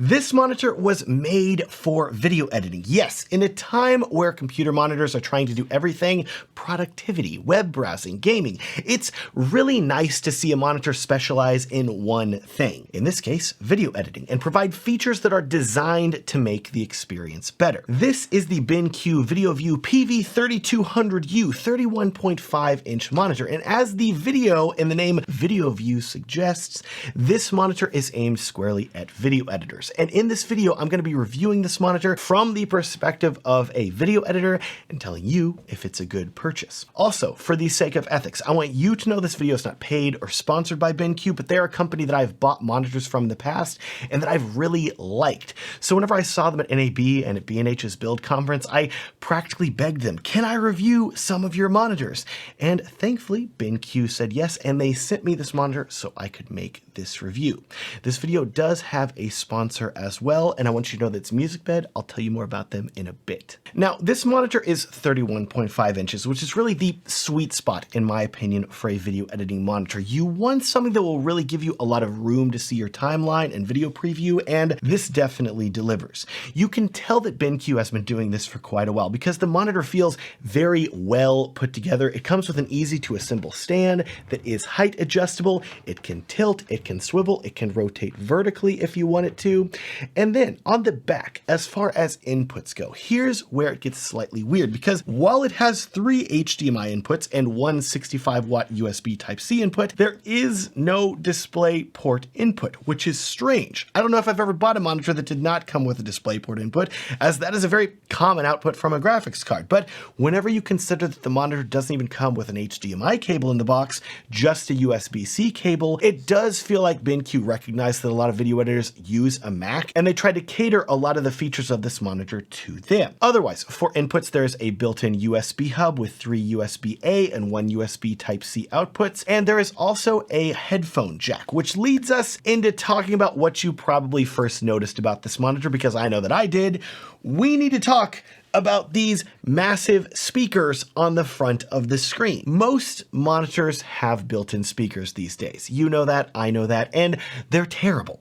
This monitor was made for video editing. Yes, in a time where computer monitors are trying to do everything, productivity, web browsing, gaming, it's really nice to see a monitor specialize in one thing. In this case, video editing, and provide features that are designed to make the experience better. This is the BenQ VideoVue PV3200U 31.5-inch monitor, and as the video in the name VideoVue suggests, this monitor is aimed squarely at video editors. And in this video, I'm going to be reviewing this monitor from the perspective of a video editor and telling you if it's a good purchase. Also, for the sake of ethics, I want you to know this video is not paid or sponsored by BenQ, but they're a company that I've bought monitors from in the past and that I've really liked. So whenever I saw them at NAB and at B&H's Build Conference, I practically begged them, can I review some of your monitors? And thankfully, BenQ said yes, and they sent me this monitor so I could make this review. This video does have a sponsor as well, and I want you to know that it's Musicbed. I'll tell you more about them in a bit. Now, this monitor is 31.5 inches, which is really the sweet spot, in my opinion, for a video editing monitor. You want something that will really give you a lot of room to see your timeline and video preview, and this definitely delivers. You can tell that BenQ has been doing this for quite a while because the monitor feels very well put together. It comes with an easy to assemble stand that is height adjustable. It can tilt, it can swivel, it can rotate vertically if you want it to. And then on the back, as far as inputs go, here's where it gets slightly weird, because while it has 3 HDMI inputs and 1 65-watt USB Type-C input, there is no display port input, which is strange. I don't know if I've ever bought a monitor that did not come with a display port input, as that is a very common output from a graphics card. But whenever you consider that the monitor doesn't even come with an HDMI cable in the box, just a USB-C cable, it does feel like BenQ recognized that a lot of video editors use a Mac, and they tried to cater a lot of the features of this monitor to them. Otherwise, for inputs, there's a built-in USB hub with 3 USB-A and 1 USB Type-C outputs, and there is also a headphone jack, which leads us into talking about what you probably first noticed about this monitor, because I know that I did. We need to talk about these massive speakers on the front of the screen. Most monitors have built-in speakers these days. You know that, I know that, and they're terrible.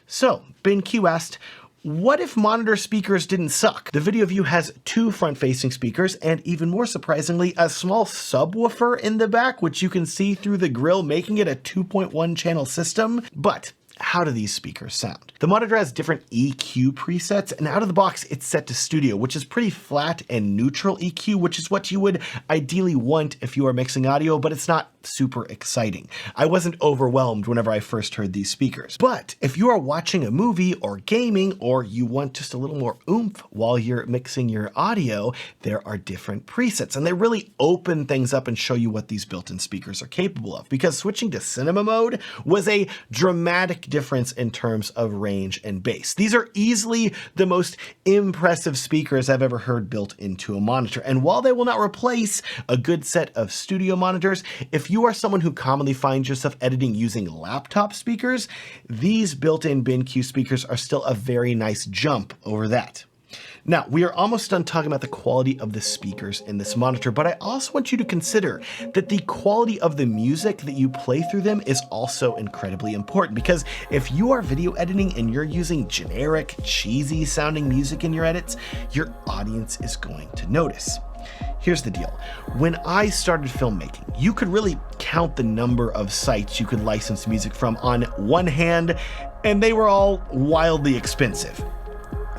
So BenQ asked, what if monitor speakers didn't suck? The VideoVue has 2 front-facing speakers and, even more surprisingly, a small subwoofer in the back, which you can see through the grill, making it a 2.1 channel system. But how do these speakers sound? The monitor has different EQ presets, and out of the box, it's set to studio, which is pretty flat and neutral EQ, which is what you would ideally want if you are mixing audio, but it's not super exciting. I wasn't overwhelmed whenever I first heard these speakers. But if you are watching a movie or gaming, or you want just a little more oomph while you're mixing your audio, there are different presets, and they really open things up and show you what these built-in speakers are capable of, because switching to cinema mode was a dramatic difference in terms of range and bass. These are easily the most impressive speakers I've ever heard built into a monitor, and while they will not replace a good set of studio monitors, if you are someone who commonly finds yourself editing using laptop speakers, these built-in BenQ speakers are still a very nice jump over that. Now, we are almost done talking about the quality of the speakers in this monitor, but I also want you to consider that the quality of the music that you play through them is also incredibly important, because if you are video editing and you're using generic, cheesy sounding music in your edits, your audience is going to notice. Here's the deal. When I started filmmaking, you could really count the number of sites you could license music from on one hand, and they were all wildly expensive.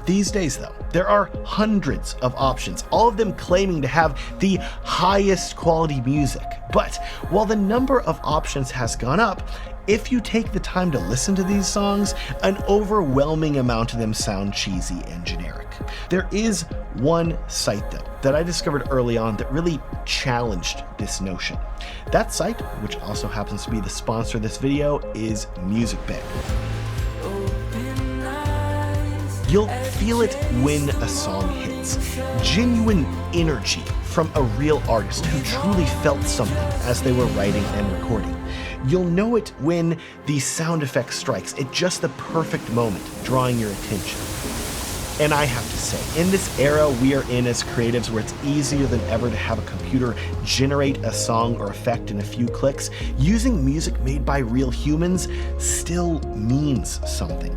These days, though, there are hundreds of options, all of them claiming to have the highest quality music. But while the number of options has gone up, if you take the time to listen to these songs, an overwhelming amount of them sound cheesy and generic. There is one site, though, that I discovered early on that really challenged this notion. That site, which also happens to be the sponsor of this video, is Musicbed. You'll feel it when a song hits. Genuine energy from a real artist who truly felt something as they were writing and recording. You'll know it when the sound effect strikes at just the perfect moment, drawing your attention. And I have to say, in this era we are in as creatives, where it's easier than ever to have a computer generate a song or effect in a few clicks, using music made by real humans still means something.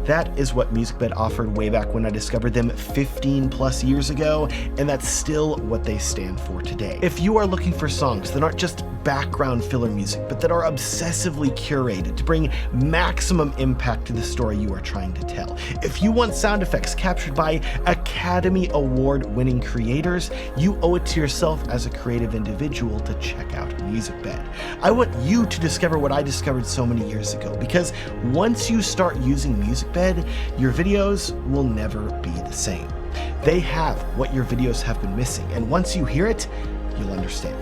That is what Musicbed offered way back when I discovered them 15 plus years ago, and that's still what they stand for today. If you are looking for songs that aren't just background filler music, but that are obsessively curated to bring maximum impact to the story you are trying to tell, if you want sound effects captured by Academy Award-winning creators, you owe it to yourself as a creative individual to check out Musicbed. I want you to discover what I discovered so many years ago, because once you start using Musicbed, your videos will never be the same. They have what your videos have been missing, and once you hear it, you'll understand.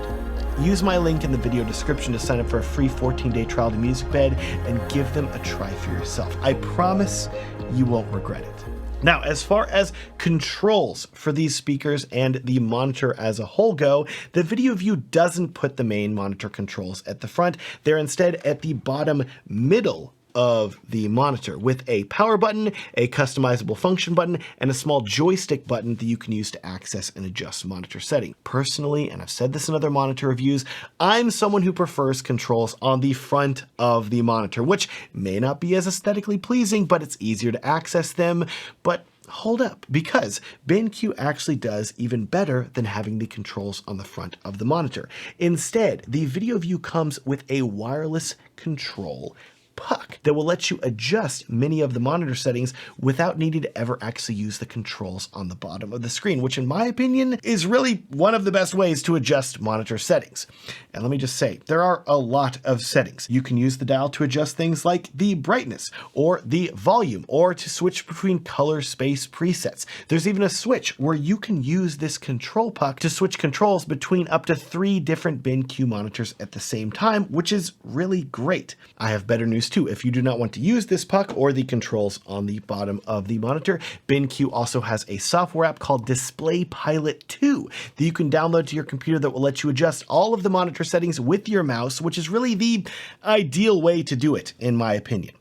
Use my link in the video description to sign up for a free 14-day trial to Musicbed and give them a try for yourself. I promise you won't regret it. Now, as far as controls for these speakers and the monitor as a whole go, the VideoVue doesn't put the main monitor controls at the front. They're instead at the bottom middle of the monitor, with a power button, a customizable function button, and a small joystick button that you can use to access and adjust monitor setting. Personally, and I've said this in other monitor reviews, I'm someone who prefers controls on the front of the monitor, which may not be as aesthetically pleasing, but it's easier to access them. But hold up, because BenQ actually does even better than having the controls on the front of the monitor. Instead, the VideoVue comes with a wireless control puck that will let you adjust many of the monitor settings without needing to ever actually use the controls on the bottom of the screen, which in my opinion is really one of the best ways to adjust monitor settings. And let me just say, there are a lot of settings. You can use the dial to adjust things like the brightness or the volume, or to switch between color space presets. There's even a switch where you can use this control puck to switch controls between up to 3 different BenQ monitors at the same time, which is really great. I have better news too. If you do not want to use this puck or the controls on the bottom of the monitor, BenQ also has a software app called Display Pilot 2 that you can download to your computer that will let you adjust all of the monitor settings with your mouse, which is really the ideal way to do it, in my opinion.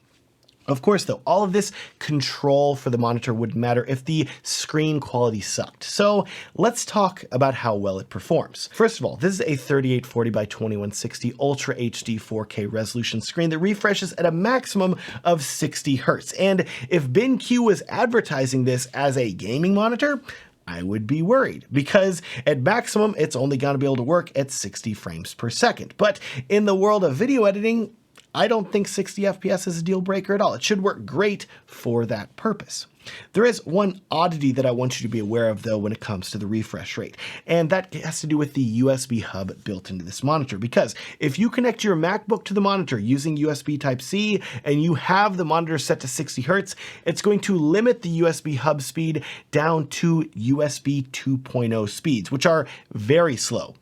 Of course, though, all of this control for the monitor wouldn't matter if the screen quality sucked. So let's talk about how well it performs. First of all, this is a 3840 by 2160 Ultra HD 4K resolution screen that refreshes at a maximum of 60 Hertz. And if BenQ was advertising this as a gaming monitor, I would be worried, because at maximum, it's only going to be able to work at 60 frames per second. But in the world of video editing, I don't think 60 FPS is a deal breaker at all. It should work great for that purpose. There is one oddity that I want you to be aware of, though, when it comes to the refresh rate, and that has to do with the USB hub built into this monitor, because if you connect your MacBook to the monitor using USB Type-C and you have the monitor set to 60 Hertz, it's going to limit the USB hub speed down to USB 2.0 speeds, which are very slow.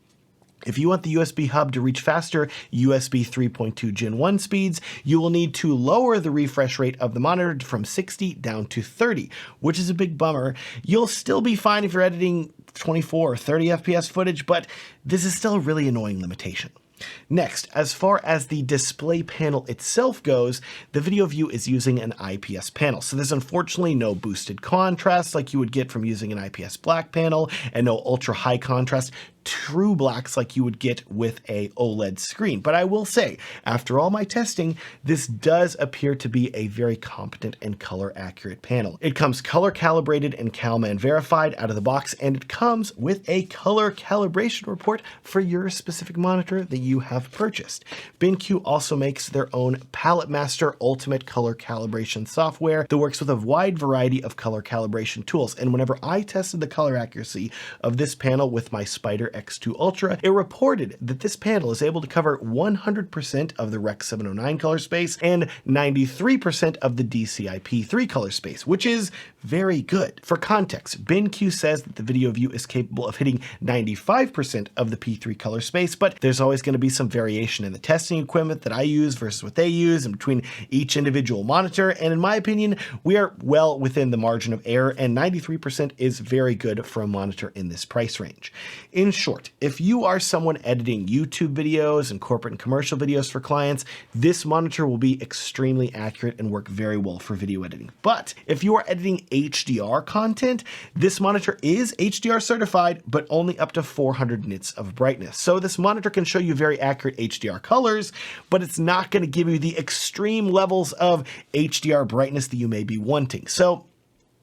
If you want the USB hub to reach faster USB 3.2 Gen 1 speeds, you will need to lower the refresh rate of the monitor from 60 down to 30, which is a big bummer. You'll still be fine if you're editing 24 or 30 FPS footage, but this is still a really annoying limitation. Next, as far as the display panel itself goes, the VideoVue is using an IPS panel. So there's unfortunately no boosted contrast like you would get from using an IPS black panel, and no ultra high contrast true blacks like you would get with a OLED screen. But I will say, after all my testing, this does appear to be a very competent and color accurate panel. It comes color calibrated and CalMan verified out of the box, and it comes with a color calibration report for your specific monitor that you have purchased. BenQ also makes their own Palette Master Ultimate color calibration software that works with a wide variety of color calibration tools. And whenever I tested the color accuracy of this panel with my Spider X2 Ultra, it reported that this panel is able to cover 100% of the Rec 709 color space and 93% of the DCI P3 color space, which is very good. For context, BenQ says that the VideoVue is capable of hitting 95% of the P3 color space, but there's always going to be some variation in the testing equipment that I use versus what they use, and between each individual monitor, and in my opinion, we are well within the margin of error, and 93% is very good for a monitor in this price range. In short, if you are someone editing YouTube videos and corporate and commercial videos for clients, this monitor will be extremely accurate and work very well for video editing. But if you are editing HDR content, this monitor is HDR certified, but only up to 400 nits of brightness. So this monitor can show you very accurate HDR colors, but it's not going to give you the extreme levels of HDR brightness that you may be wanting. So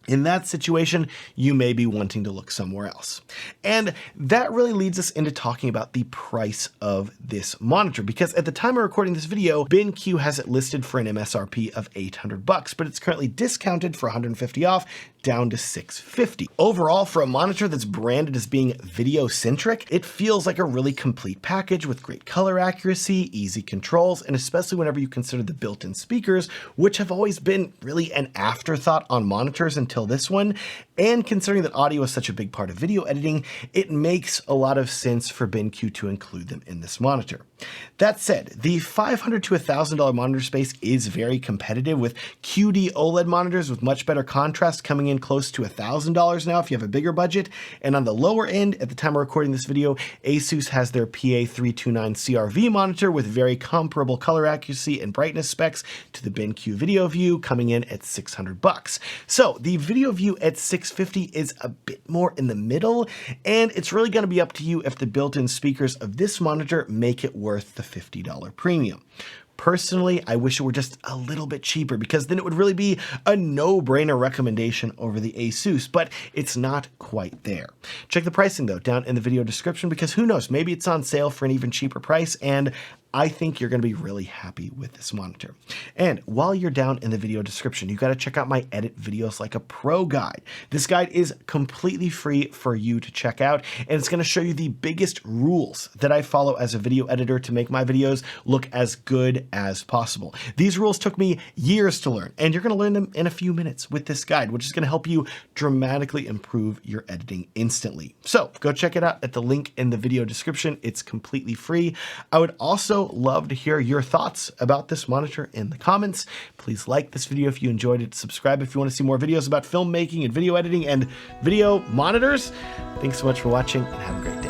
in that situation, you may be wanting to look somewhere else. And that really leads us into talking about the price of this monitor, because at the time of recording this video, BenQ has it listed for an MSRP of $800, but it's currently discounted for $150 off, down to $650. Overall, for a monitor that's branded as being video-centric, it feels like a really complete package with great color accuracy, easy controls, and especially whenever you consider the built-in speakers, which have always been really an afterthought on monitors until this one. And considering that audio is such a big part of video editing, it makes a lot of sense for BenQ to include them in this monitor. That said, the $500 to $1,000 monitor space is very competitive, with QD OLED monitors with much better contrast coming in close to $1,000 now if you have a bigger budget. And on the lower end, at the time of recording this video, Asus has their PA329 CRV monitor with very comparable color accuracy and brightness specs to the BenQ VideoVue, coming in at $600. So the VideoVue at $650 is a bit more in the middle, and it's really going to be up to you if the built-in speakers of this monitor make it worth the $50 premium. Personally, I wish it were just a little bit cheaper, because then it would really be a no-brainer recommendation over the Asus, but it's not quite there. Check the pricing though down in the video description, because who knows, maybe it's on sale for an even cheaper price, and I think you're going to be really happy with this monitor. And while you're down in the video description, you got to check out my Edit Videos Like a Pro guide. This guide is completely free for you to check out, and it's going to show you the biggest rules that I follow as a video editor to make my videos look as good as possible. These rules took me years to learn, and you're going to learn them in a few minutes with this guide, which is going to help you dramatically improve your editing instantly. So go check it out at the link in the video description. It's completely free. I would also love to hear your thoughts about this monitor in the comments. Please like this video if you enjoyed it. Subscribe if you want to see more videos about filmmaking and video editing and video monitors. Thanks so much for watching, and have a great day.